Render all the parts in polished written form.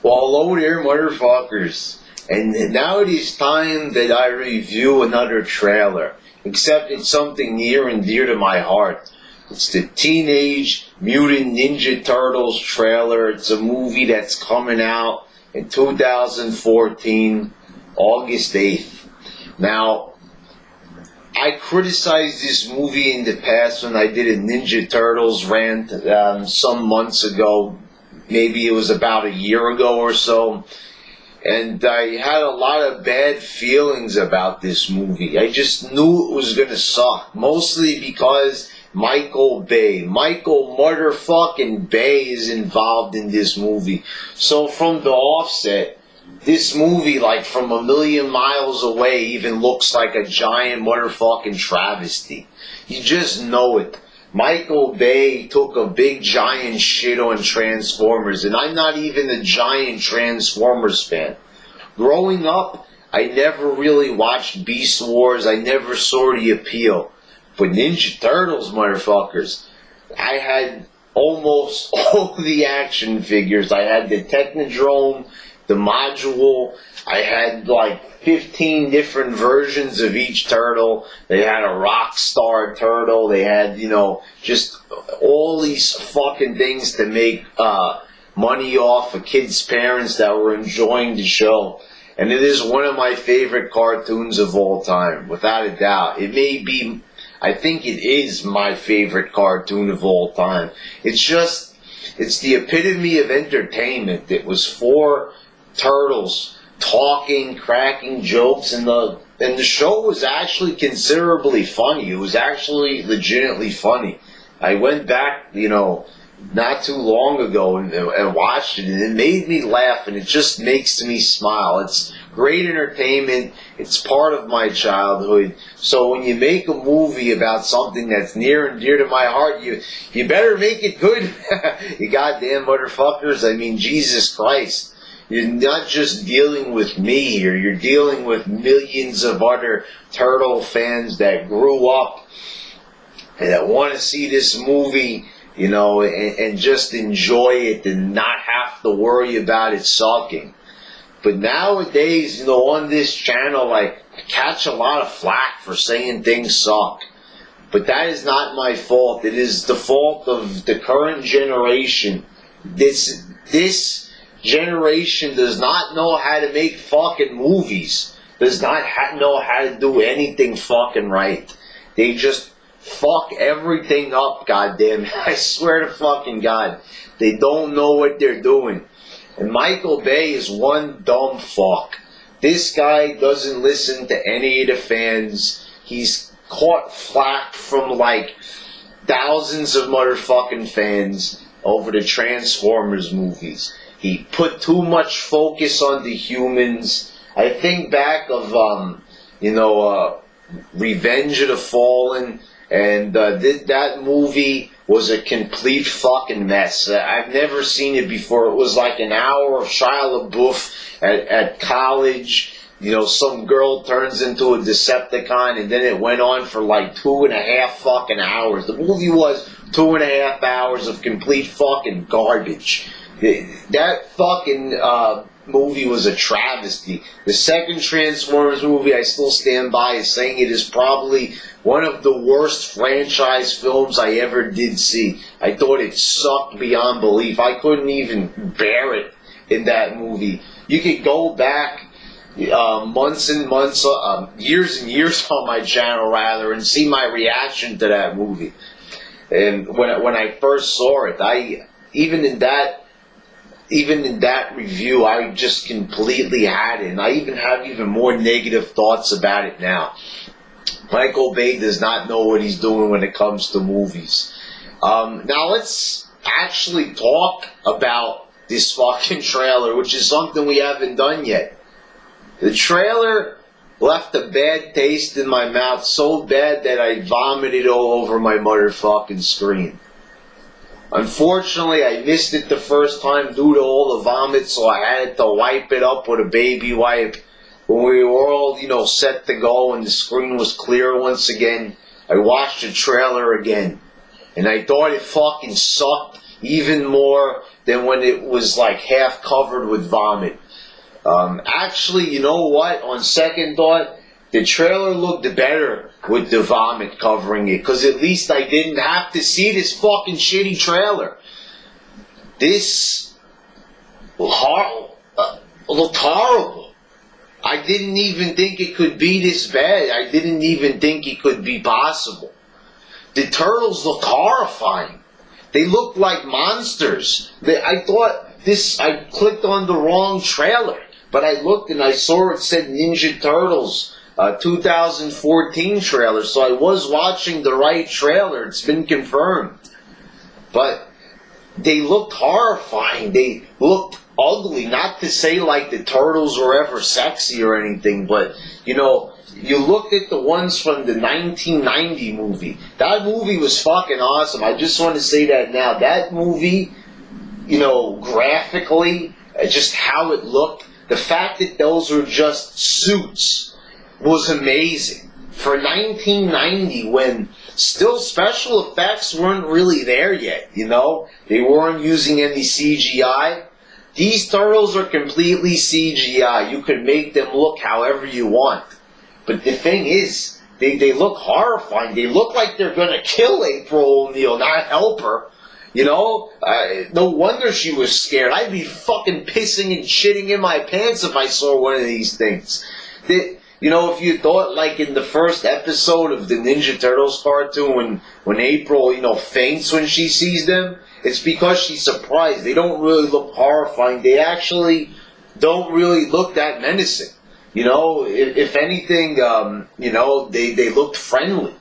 Well, hello there, motherfuckers. And now it is time that I review another trailer. Except it's something near and dear to my heart. It's the Teenage Mutant Ninja Turtles trailer. It's a movie that's coming out in 2014, August 8th. Now, I criticized this movie in the past when I did a Ninja Turtles rant some months ago. Maybe it was about a year ago or so. And I had a lot of bad feelings about this movie. I just knew it was going to suck. Mostly because Michael motherfucking Bay is involved in this movie. So from the offset, this movie, like from a million miles away, even looks like a giant motherfucking travesty. You just know it. Michael Bay took a big giant shit on Transformers, and I'm not even a giant Transformers fan. Growing up, I never really watched Beast Wars. I never saw the appeal. But Ninja Turtles, motherfuckers, I had almost all the action figures. I had the Technodrome, the module. I had like 15 different versions of each turtle. They had a rock star turtle. They had, just all these fucking things to make money off of kids' parents that were enjoying the show. And it is one of my favorite cartoons of all time, without a doubt. I think it is my favorite cartoon of all time. It's the epitome of entertainment. It was four turtles talking, cracking jokes, and the show was actually considerably funny. It was actually legitimately funny. I went back, not too long ago and watched it, and it made me laugh, and it just makes me smile. It's great entertainment. It's part of my childhood. So when you make a movie about something that's near and dear to my heart, you better make it good. You goddamn motherfuckers. I mean, Jesus Christ. You're not just dealing with me here. You're dealing with millions of other Turtle fans that grew up and that want to see this movie, and just enjoy it and not have to worry about it sucking. But nowadays, on this channel, I catch a lot of flack for saying things suck. But that is not my fault. It is the fault of the current generation. This generation does not know how to make fucking movies. Does not know how to do anything fucking right. They just fuck everything up, goddamn. I swear to fucking God. They don't know what they're doing. And Michael Bay is one dumb fuck. This guy doesn't listen to any of the fans. He's caught flack from like thousands of motherfucking fans over the Transformers movies. He put too much focus on the humans. I think back of, Revenge of the Fallen, and that movie was a complete fucking mess. I've never seen it before. It was like an hour of Shia LaBeouf at college. Some girl turns into a Decepticon, and then it went on for like 2.5 fucking hours. The movie was 2.5 hours of complete fucking garbage. That fucking movie was a travesty. The second Transformers movie, I still stand by, is saying it is probably one of the worst franchise films I ever did see. I thought it sucked beyond belief. I couldn't even bear it in that movie. You could go back months and months, years and years on my channel rather, and see my reaction to that movie. And when I first saw it, even in that review, I just completely had it. And I even have more negative thoughts about it now. Michael Bay does not know what he's doing when it comes to movies. Now let's actually talk about this fucking trailer, which is something we haven't done yet. The trailer left a bad taste in my mouth, so bad that I vomited all over my motherfucking screen. Unfortunately, I missed it the first time due to all the vomit, so I had to wipe it up with a baby wipe. When we were all, set to go and the screen was clear once again, I watched the trailer again. And I thought it fucking sucked even more than when it was like half covered with vomit. Actually, you know what? On second thought, the trailer looked better with the vomit covering it, because at least I didn't have to see this fucking shitty trailer. This looked horrible. I didn't even think it could be this bad. I didn't even think it could be possible. The turtles looked horrifying. They looked like monsters. I clicked on the wrong trailer, but I looked and I saw it said Ninja Turtles 2014 trailer, so I was watching the right trailer. It's been confirmed. But they looked horrifying. They looked ugly. Not to say like the turtles were ever sexy or anything, but you looked at the ones from the 1990 movie. That movie was fucking awesome. I just want to say that now. That movie, graphically, just how it looked, the fact that those were just suits was amazing. For 1990, when still special effects weren't really there yet, they weren't using any CGI. These turtles are completely CGI. You can make them look however you want. But the thing is, they look horrifying. They look like they're going to kill April O'Neil, not help her. No wonder she was scared. I'd be fucking pissing and shitting in my pants if I saw one of these things. If you thought, like in the first episode of the Ninja Turtles cartoon, when April, faints when she sees them, it's because she's surprised. They don't really look horrifying. They actually don't really look that menacing. If anything, they looked friendly.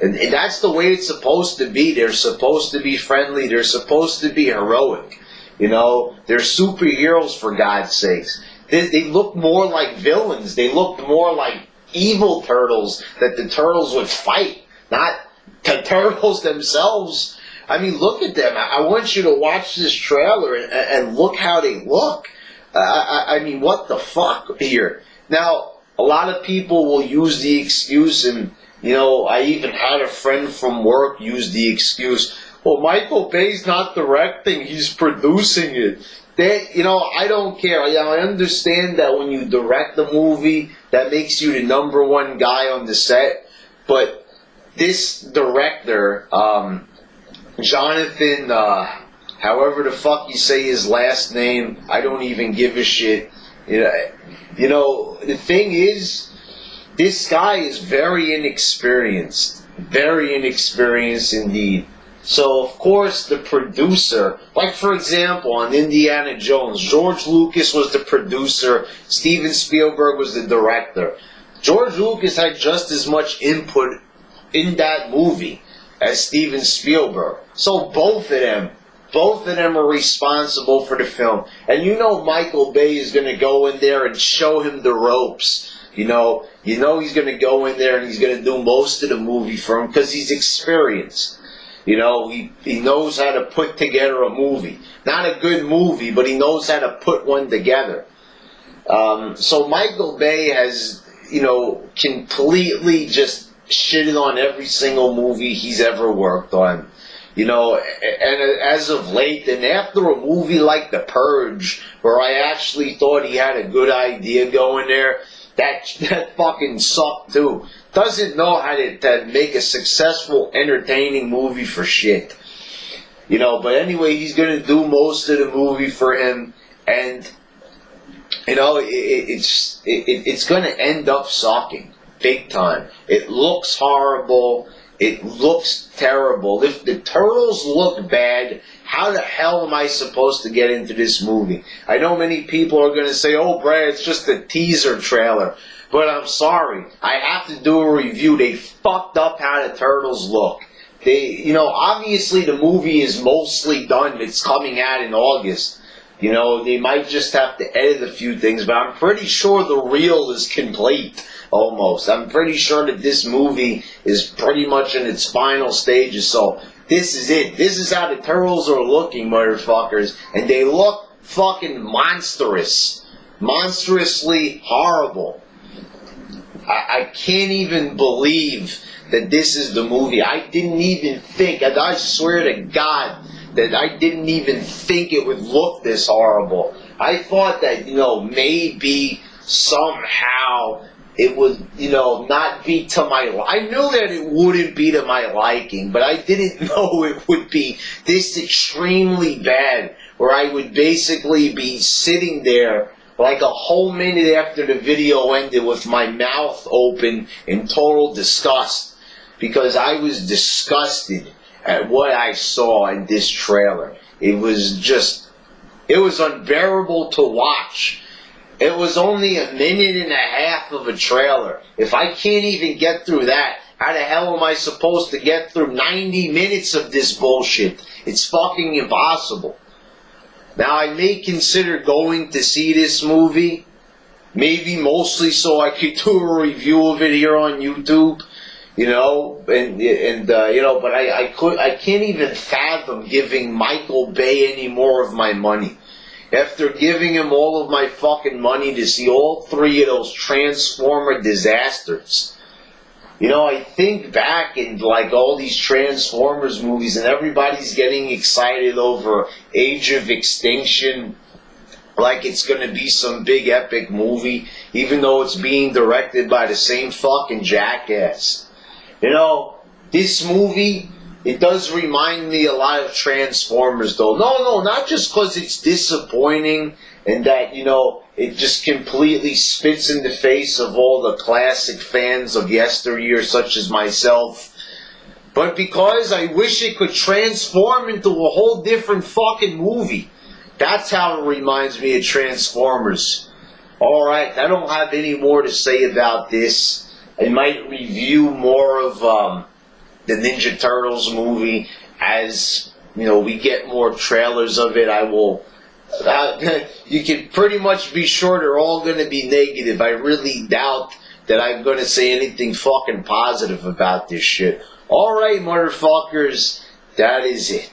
And that's the way it's supposed to be. They're supposed to be friendly. They're supposed to be heroic. They're superheroes, for God's sakes. They look more like villains. They looked more like evil turtles that the turtles would fight, not the turtles themselves. I mean, look at them. I want you to watch this trailer and look how they look. I mean, what the fuck here? Now, a lot of people will use the excuse, and, I even had a friend from work use the excuse, well, Michael Bay's not directing, he's producing it. I don't care. I understand that when you direct a movie, that makes you the number one guy on the set, but this director, Jonathan, however the fuck you say his last name, I don't even give a shit. The thing is, this guy is very inexperienced indeed. So, of course, the producer, like for example, on Indiana Jones, George Lucas was the producer, Steven Spielberg was the director. George Lucas had just as much input in that movie as Steven Spielberg. So both of them are responsible for the film. And Michael Bay is going to go in there and show him the ropes. He's going to go in there and he's going to do most of the movie for him because he's experienced. He knows how to put together a movie. Not a good movie, but he knows how to put one together. So Michael Bay has, completely just shitted on every single movie he's ever worked on. And as of late, and after a movie like The Purge, where I actually thought he had a good idea going there, that fucking sucked too. Doesn't know how to make a successful, entertaining movie for shit. But anyway, he's going to do most of the movie for him, and, it's going to end up sucking. Big time. It looks horrible. It looks terrible. If the turtles look bad, how the hell am I supposed to get into this movie? I know many people are going to say, oh, Brad, it's just a teaser trailer. But I'm sorry. I have to do a review. They fucked up how the turtles look. Obviously the movie is mostly done. It's coming out in August. They might just have to edit a few things, but I'm pretty sure the reel is complete. Almost. I'm pretty sure that this movie is pretty much in its final stages, so this is it. This is how the turtles are looking, motherfuckers, and they look fucking monstrous. Monstrously horrible. I can't even believe that this is the movie. I didn't even think, and I swear to God, that I didn't even think it would look this horrible. I thought that, maybe somehow it would, not be to my I knew that it wouldn't be to my liking, but I didn't know it would be this extremely bad, where I would basically be sitting there like a whole minute after the video ended with my mouth open in total disgust, because I was disgusted at what I saw in this trailer. It was unbearable to watch. It was only a minute and a half of a trailer. If I can't even get through that, how the hell am I supposed to get through 90 minutes of this bullshit? It's fucking impossible. Now, I may consider going to see this movie, maybe mostly so I could do a review of it here on YouTube, but I can't even fathom giving Michael Bay any more of my money. After giving him all of my fucking money to see all three of those Transformer disasters. I think back in all these Transformers movies, and everybody's getting excited over Age of Extinction, like it's going to be some big epic movie, even though it's being directed by the same fucking jackass. This movie, it does remind me a lot of Transformers, though. No, not just because it's disappointing and that, it just completely spits in the face of all the classic fans of yesteryear, such as myself, but because I wish it could transform into a whole different fucking movie. That's how it reminds me of Transformers. Alright, I don't have any more to say about this. I might review more of the Ninja Turtles movie as, we get more trailers of it. I will... you can pretty much be sure they're all going to be negative. I really doubt that I'm going to say anything fucking positive about this shit. Alright, motherfuckers, that is it.